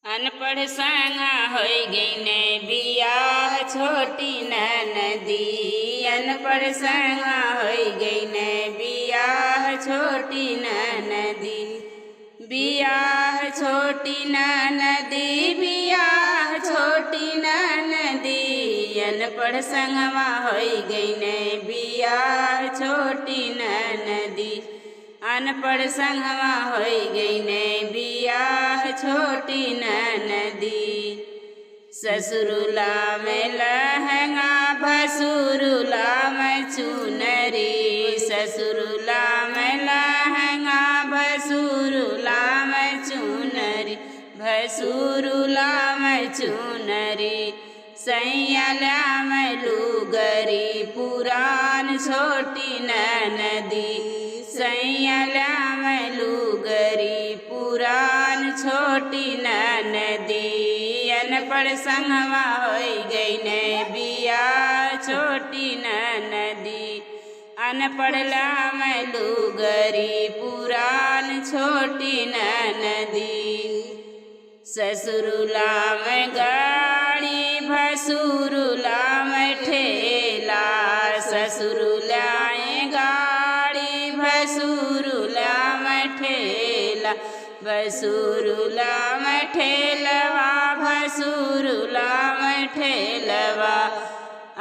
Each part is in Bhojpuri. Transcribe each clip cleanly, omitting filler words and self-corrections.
अनपढ़ संगा होई गई ने बियाह छोटी ननदी। अनपढ़ संगा होई गई ने बियाह छोटी ननदी। बियाह छोटी ननदी, बियाह छोटी ननदी। अनपढ़ संगवा होई गई ने बियाह छोटी ननदी। अनपढ़ संगवा होई गई ने बियाह छोटी ननदी। ससुरुला में लहंगा, भसुरुला में चुनरी। ससुरुला में लहंगा, भसुरुला में चुनरी। भसुरुला में चुनरी। सैयाला में लुगरी, पुरान छोटी ननदी। सैयाला में लुगरी, पुरान छोटी ननदी। अनपढ़ संगवा होई गई ने बियाह छोटी ननदी। अनपढ़ला में लुगरी, पुरान छोटी ननदी। ससुरुला में गाड़ी, भसुरुला में ठेला। ससुरुला में गाड़ी, भसुरुला में ठेला। भसुरुला में ठेलवा, भसुरुला में ठेलवा।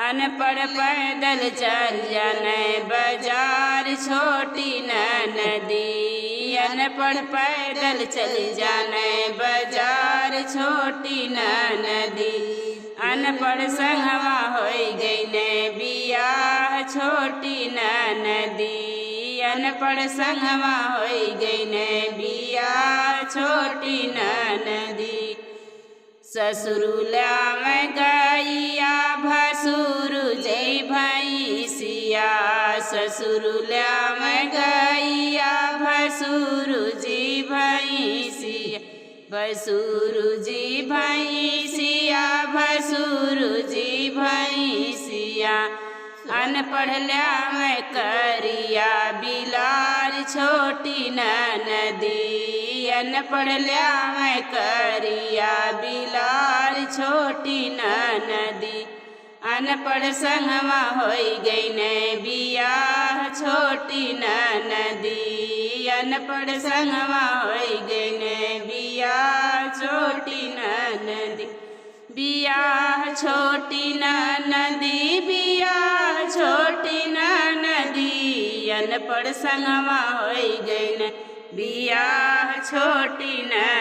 अनपढ़ पैदल चल जाने बाजार छोटी ननदी। अनपढ़ पैदल चल जाने बाजार छोटी ननदी। अनपढ़ संगवा होई गई ने बियाह छोटी ननदी। अनपढ़ संगवा होई गई ने बियाह छोटी ननदी। ससुरुला में गैया, भसुरु जी भैंसिया। ससुरुला में गैया, भसुरु जी भैंसिया। भसुरु जी भैंसिया, भसुरु जी भैंसिया। अनपढ़ला में करिया, बिलार छोटी ननदी। अनपढ़ला में करिया, बिलार छोटी ननदी। अनपढ़ संगवा होई गई ने बियाह छोटी ननदी। अनपढ़ संगवा होई गई ने बियाह छोटी ननदी। बियाह छोटी ननदी, बियाह छोटी ननदी। अनपढ़ संगवा होई गई ने बियाह छोटी ननदी।